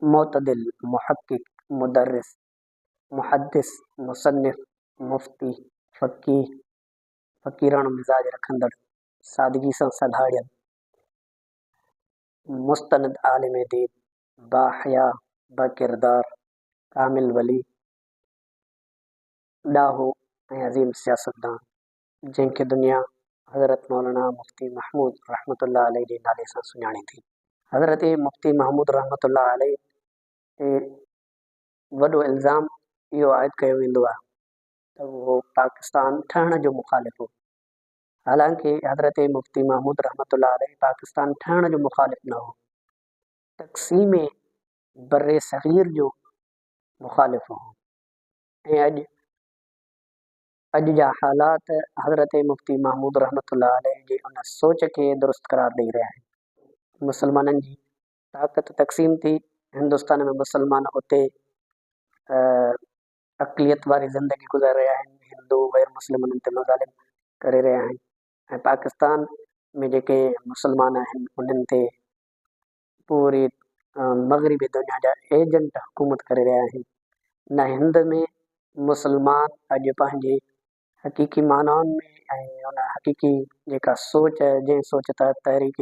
मोतदिल, मुहक्किक, मुदर्रिस, मुहद्दिस, मुसन्निफ, मुफ्ती, फ़कीह, फ़कीराणो मिज़ाज रखंदड़, सादगी सां सधाड़ियल, मुस्तनद आलिम दीन, बाहया, बाकिरदार, कामिल वली, ॾाहो ऐं अज़ीम सियासतदान, जंहिंखे दुनिया हज़रत मौलाना मुफ्ती महमूद रहमतुल्लाह अलैह जे नाले सां सुञाणे थी। हज़रत मुफ्ती महमूद रहमतुल्लाह अलैह ते वॾो इल्ज़ाम इहो आयद कयो वेंदो आहे त उहो पाकिस्तान ठहण जो मुखालिफ़ हो। हालांकि हज़रत मुफ्ती महमूद रहमतुल्लाह अलैह पाकिस्तान ठहण जो मुखालिफ़ न हो, तक़सीम बर्रे सग़ीर जो मुखालिफ़ हो। ऐं अॼु जा हालात हज़रत मुफ्ती महमूद रहमतुल्लाह अलैह जी उन सोच खे दुरुस्त करार ॾेई रहिया आहिनि। मुसलमाननि जी ताक़त तक़सीम थी, हिंदुस्तान में मुसलमान उते अक़लियत वारी ज़िंदगी गुज़ारे रहिया आहिनि, हिंदू गैर मुस्लिमनि ते मज़ालिम करे रहिया आहिनि, ऐं पाकिस्तान में जेके मुसलमान आहिनि उन्हनि ते पूरी मग़रिबी दुनिया जा एजेंट हुकूमत करे रहिया आहिनि। न हिंद में मुसलमान अॼु पंहिंजे हक़ीक़ी मानाउनि में ऐं उन हक़ीक़ी जेका सोच, जंहिं सोच तहत तहरीक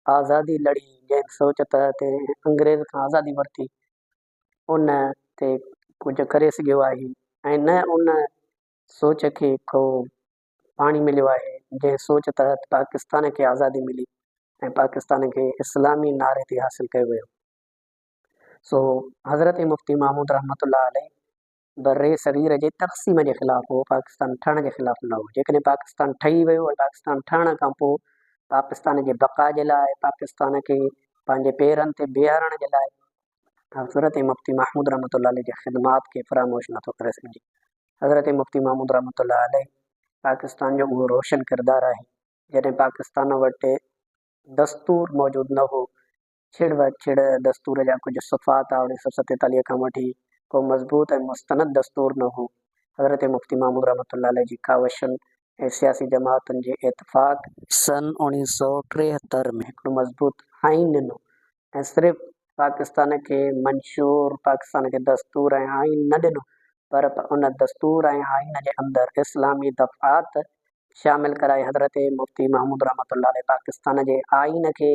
आज़ादी लड़ी, जंहिं सोच तहत अंग्रेज़ खां आज़ादी वरिती, उन ते कुझु करे सघियो आहे, ऐं न उन सोच खे को पाणी मिलियो आहे जंहिं सोच तहत पाकिस्तान खे आज़ादी मिली ऐं पाकिस्तान खे इस्लामी नारे ते हासिलु कयो वियो। सो हज़रत मुफ्ती महमूद रहमतुल्लाह अलैह बर्रे सग़ीर जे तक़सीम जे ख़िलाफ़ु हो, पाकिस्तान ठहण जे ख़िलाफ़ु न हो। जेकॾहिं पाकिस्तान ठही वियो ऐं पाकिस्तान ठहण खां पोइ पाकिस्तान जे बक़ा जे लाइ, पाकिस्तान खे पंहिंजे पेरनि ते बीहारण जे लाइ हज़रत मुफ्ती महमूद रहमतुल्लाह अलैह जे ख़िदमात खे फ़रामोश नथो करे सघिजे। हज़रत मुफ्ती महमूद रहमतुल्लाह अलैह पाकिस्तान जो उहो रोशन किरदारु आहे जॾहिं पाकिस्तान वटि दस्तूर मौजूदु न हो, छिड़ व छिड़ दस्तूर जा कुझु सुफ़ात 1947 खां वठी को मज़बूत ऐं मुस्तनद दस्तूर न हो। हज़रत मुफ्ती महमूद रहमतुल्लाह अलैह जी कावशनि ऐं सियासी जमातुनि जे इतफ़ाक़ सन 1973 में हिकिड़ो मज़बूत आइन ॾिनो ऐं सिर्फ़ु पाकिस्तान खे मंशूर, पाकिस्तान खे दस्तूर ऐं आइन न ॾिनो, पर उन दस्तूर ऐं आइन जे अंदरि इस्लामी दफ़ात शामिल कराए हज़रत मुफ्ती महमूद रहमतुल्लाह अलैह पाकिस्तान जे आइन खे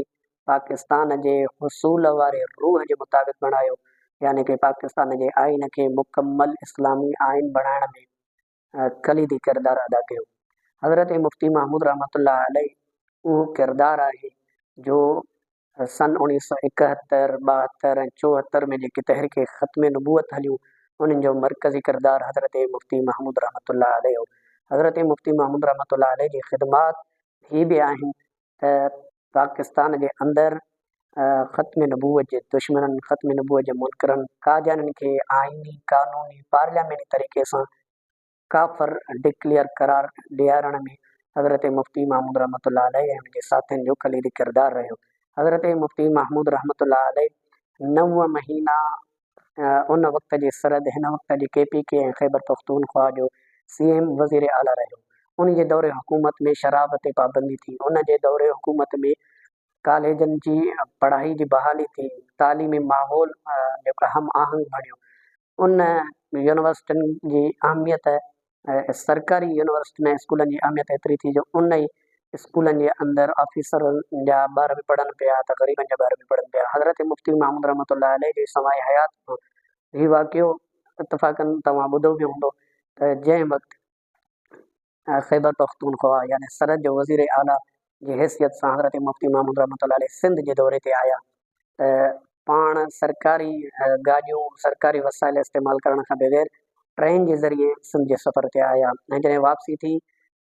पाकिस्तान जे हुसूल वारे रूह जे मुताबिक़ बणायो, यानी कि पाकिस्तान जे आइन खे मुकमल इस्लामी आइन बणाइण में कलीदी किरदारु अदा कयो। हज़रत मुफ्ती महमूद रहमतुल्लाह अलैह उहो किरदारु आहे जो सन 1971, 72 ऐं 74 में जेके तहरीक ख़त्म नबूअत हलियूं, उन्हनि जो मरकज़ी किरदारु हज़रत मुफ्ती महमूद रहमतुल्लाह अलैह हो। हज़रत मुफ्ती महमूद रहमतुल्लाह अलैह जी ख़िदमात ही बि आहिनि त पाकिस्तान जे अंदरि ख़त्म नबूअत जे दुश्मननि, ख़त्म नबूअत जे मुनकरनि, कादियाननि खे आइनी, क़ानूनी, पार्लियामेंटी तरीक़े सां काफ़र डिक्लेयर करार ॾियारण में हज़रत मुफ्ती महमूद रहमतुल्लाह अलैह ऐं उनजे साथियुनि जो कलीदी किरदारु रहियो। हज़रत मुफ्ती महमूद रहमतुल्लाह अलैह 9 महीना उन वक़्त जे सरहद, हिन वक़्त जे KPK ऐं ख़ैबर पख्तूनख्वा जो CM वज़ीर आला रहियो। उन जे दौरे हुकूमत में शराब ते पाबंदी थी, उन जे दौरे हुकूमत में कॉलेजनि जी पढ़ाई जी बहाली थी, तालीमी माहौल जेको हम आहंग बणियो, उन यूनिवर्सिटियुनि जी अहमियत, सरकारी यूनिवर्सिटियुनि ऐं स्कूलनि जी अहमियत एतिरी थी जो उन ई स्कूलनि जे अंदरि ऑफिसरनि जा ॿार बि पढ़नि पिया त ग़रीबनि जा ॿार बि पढ़नि पिया। हज़रत मुफ्ती महमूद रहमतुल्लाह अलैह जे समाए हयात में हीउ वाक़ियो इतफ़ाक़न तव्हां ॿुधो बि हूंदो त जंहिं वक़्तु ख़ैबर पख्तूनख्वा यानी सरहद जो वज़ीर आला जी हैसियत सां हज़रत मुफ्ती महमूद रहमतुल्लाह अलैह सिंध जे दौरे ते आया त पाण सरकारी गाॾियूं, सरकारी वसाइल इस्तेमालु करण खां बग़ैर ट्रेन जे ज़रिए सिंध जे सफ़र ते आया, ऐं जॾहिं वापसी थी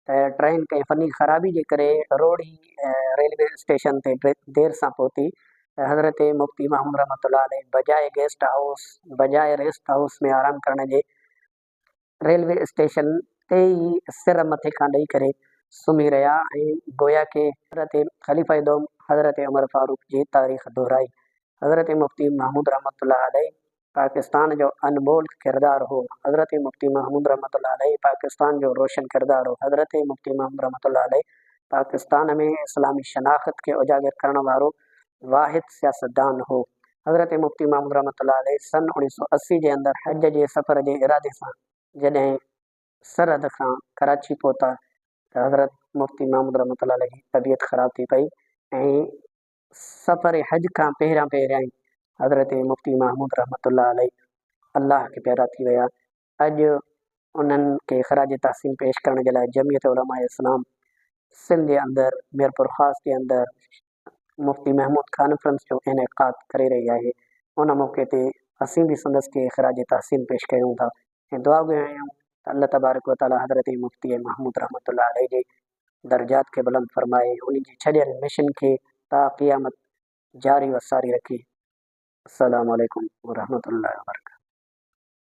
त ट्रेन कंहिं फ़नी ख़राबी जे करे रोड़ी रेलवे स्टेशन ते देर सां पहुती त हज़रत मुफ्ती महमूद रहमतुल्लाह अलैह बजाए गेस्ट हाउस, बजाए रेस्ट हाउस में आराम करण जे रेलवे स्टेशन ते ई सिर मथे खां ॾेई करे सुम्ही रहिया ऐं गोया के हज़रत ख़लीफ़ा दोम हज़रत उमर फारूक जी तारीख़ दोहराई। हज़रत मुफ्ती महमूद रहमतुल्लाह अलैह पाकिस्तान जो अनमोल किरदारु हो। हज़रत मुफ्ती महमूद रहमतुल्लाह अलैह पाकिस्तान जो रोशन किरदारु हो। हज़रत मुफ्ती महमूद रहमतुल्लाह अलैह पाकिस्तान में इस्लामी शनाख़त खे उजागर करण वारो वाहिद सियासतदान हो। हज़रत मुफ्ती महमूद रहमतुल्लाह अलैह सन 1980 जे अंदरि हज जे सफ़र जे इरादे सां जॾहिं सरहद खां कराची पहुता त हज़रत मुफ्ती महमूद रहमतुल्लाह अलैह जी तबियत ख़राब थी पई ऐं सफ़र हज खां पहिरियां ई हज़रत मुफ्ती महमूद रहमतुल्लाह अलैह अल्लाह खे प्यारा थी विया। अॼु उन्हनि खे ख़राज तहसीन पेश करण जे लाइ जमियत उलमा इस्लाम सिंध जे अंदरि मीरपुर ख़ास जे अंदरि मुफ्ती महमूद कॉन्फ्रेंस जो इनेकाद करे रही आहे। उन मौक़े ते असीं बि संदसि खे ख़राज तहसीन पेश कयूं था ऐं दुआ घुरिया आहियूं त अल्लाह तबारक व तआला हज़रत मुफ्ती महमूद रहमतुल्लाह अलैह जे दर्जात खे बुलंद फरमाए, उन जी छॾियल मिशन खे ता क़ियामत जारी व सारी रखे। अस्सलामु अलैकुम व रहमतुल्लाहि व बरकातहू।